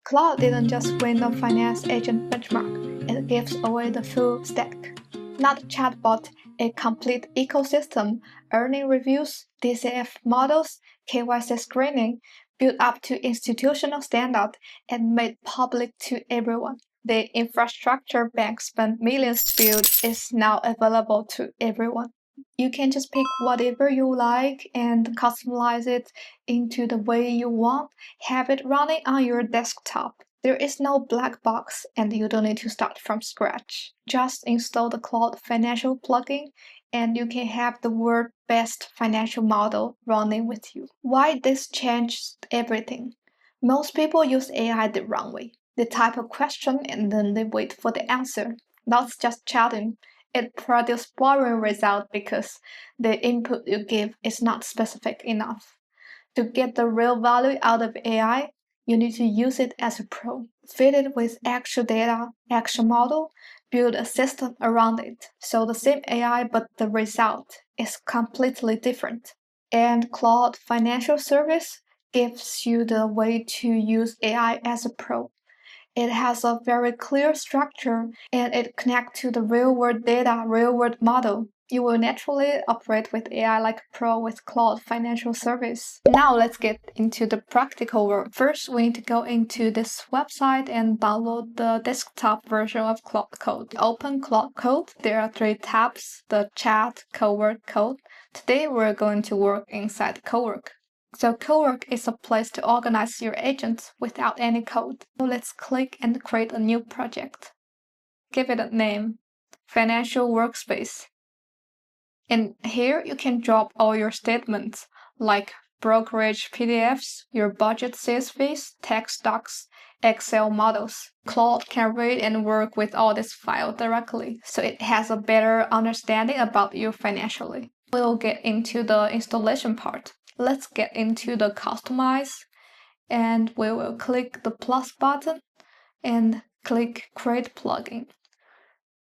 Claude didn't just win the finance agent benchmark, it gives away the full stack. Not a chatbot, a complete ecosystem, earning reviews, DCF models, KYC screening, built up to institutional standard and made public to everyone. The infrastructure bank spent millions to build is now available to everyone. You can just pick whatever you like and customize it into the way you want, have it running on your desktop. There is no black box and you don't need to start from scratch. Just install the Claude Financial plugin and you can have the world's best financial model running with you. Why this changed everything? Most people use AI the wrong way. They type a question and then they wait for the answer. That's just chatting. It produces boring results because the input you give is not specific enough. To get the real value out of AI, you need to use it as a pro. Feed it with actual data, actual model, build a system around it. So the same AI, but the result is completely different. And Claude Financial Service gives you the way to use AI as a pro. It has a very clear structure and it connects to the real-world data, real-world model. You will naturally operate with AI like a pro with Claude Financial Service. Now let's get into the practical work. First, we need to go into this website and download the desktop version of Claude Code. Open Claude Code. There are 3 tabs, the chat, Cowork, Code. Today we're going to work inside Cowork. So Cowork is a place to organize your agents without any code. So let's click and create a new project. Give it a name, Financial Workspace. And here you can drop all your statements like brokerage PDFs, your budget CSVs, text docs, Excel models. Claude can read and work with all this file directly, so it has a better understanding about you financially. We'll get into the installation part. Let's get into the customize and we will click the plus button and click create plugin.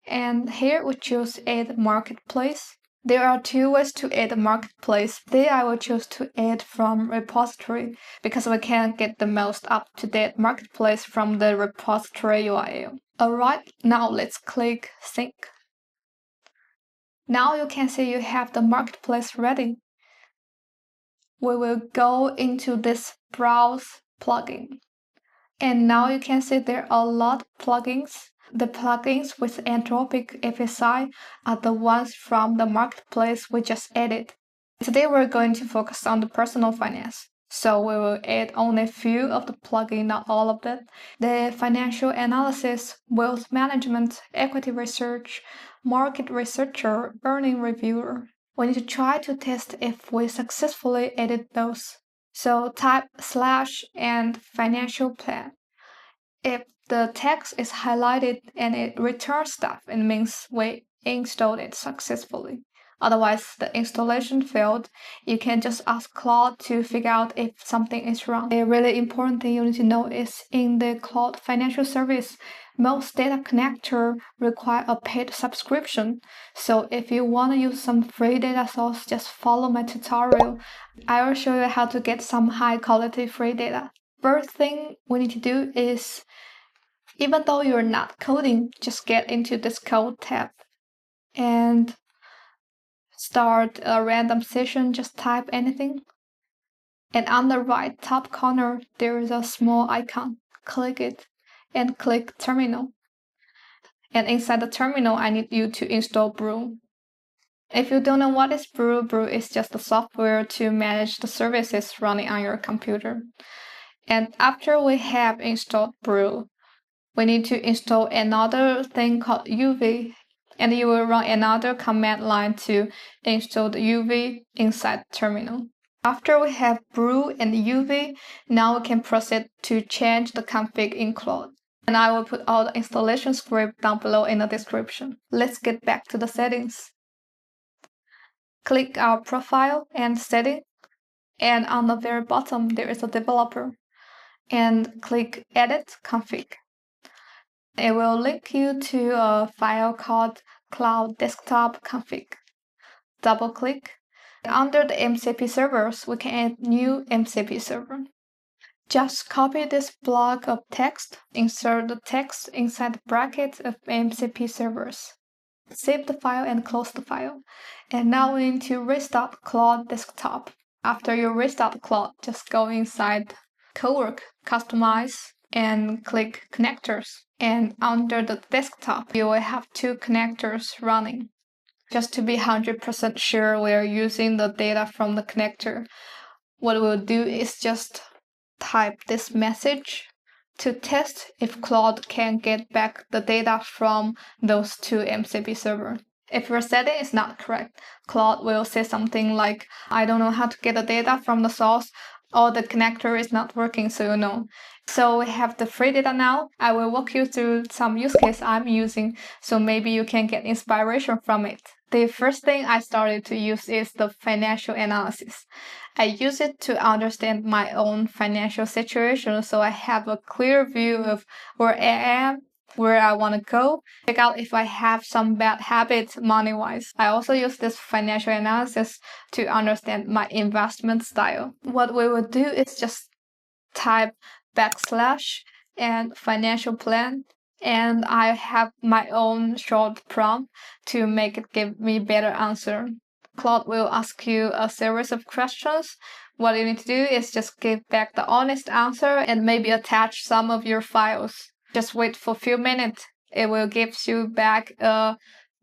And here we choose add marketplace. There are 2 ways to add a marketplace. Today I will choose to add from repository because we can get the most up-to-date marketplace from the repository URL. Alright, now let's click sync. Now you can see you have the marketplace ready. We will go into this browse plugin. And now you can see there are a lot of plugins. The plugins with Anthropic FSI are the ones from the marketplace we just added. Today we're going to focus on the personal finance. So we will add only a few of the plugins, not all of them. The financial analysis, wealth management, equity research, market researcher, earning reviewer. We need to try to test if we successfully edit those. So type / and financial plan. If the text is highlighted and it returns stuff, it means we installed it successfully. Otherwise, the installation failed. You can just ask Claude to figure out if something is wrong. A really important thing you need to know is in the Claude Financial Service, most data connector require a paid subscription. So if you want to use some free data source, just follow my tutorial. I will show you how to get some high quality free data. First thing we need to do is, even though you're not coding, just get into this code tab and start a random session, just type anything. And on the right top corner, there is a small icon. Click it and click terminal. And inside the terminal, I need you to install Brew. If you don't know what is Brew, Brew is just the software to manage the services running on your computer. And after we have installed Brew, we need to install another thing called UV, and you will run another command line to install the UV inside the terminal. After we have Brew and UV, now we can proceed to change the config in Claude. And I will put all the installation script down below in the description. Let's get back to the settings. Click our profile and setting, and on the very bottom there is a developer. And click Edit Config. It will link you to a file called Cloud Desktop Config. Double click. Under the MCP servers, we can add new MCP server. Just copy this block of text, insert the text inside the bracket of MCP servers. Save the file and close the file. And now we need to restart Claude Desktop. After you restart Claude, just go inside Cowork, Customize, and click Connectors. And under the desktop, you will have two connectors running. Just to be 100% sure we are using the data from the connector, what we'll do is just type this message to test if Claude can get back the data from those two MCP servers. If your setting is not correct, Claude will say something like, I don't know how to get the data from the source, or the connector is not working, so you know. So we have the free data now. I will walk you through some use case I'm using, so maybe you can get inspiration from it. The first thing I started to use is the financial analysis. I use it to understand my own financial situation, so I have a clear view of where I am, where I want to go, check out if I have some bad habits money-wise. I also use this financial analysis to understand my investment style. What we will do is just type / and financial plan, and I have my own short prompt to make it give me better answer. Claude will ask you a series of questions. What you need to do is just give back the honest answer and maybe attach some of your files. Just wait for a few minutes. It will give you back a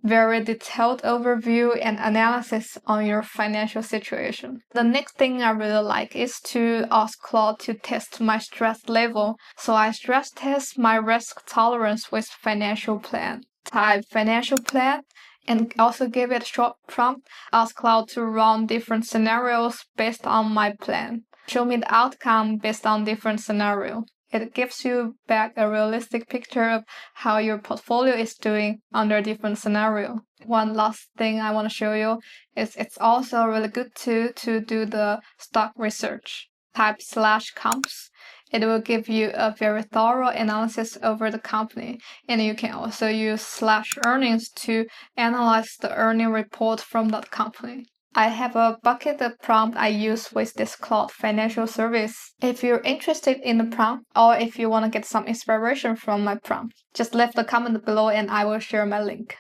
very detailed overview and analysis on your financial situation. The next thing I really like is to ask Claude to test my stress level. So I stress test my risk tolerance with financial plan. Type financial plan and also give it a short prompt. Ask Claude to run different scenarios based on my plan. Show me the outcome based on different scenarios. It gives you back a realistic picture of how your portfolio is doing under different scenarios. One last thing I want to show you is it's also really good to do the stock research. Type /comps. It will give you a very thorough analysis over the company. And you can also use /earnings to analyze the earning report from that company. I have a bucket of prompt I use with this Claude financial service. If you're interested in the prompt, or if you want to get some inspiration from my prompt, just leave the comment below and I will share my link.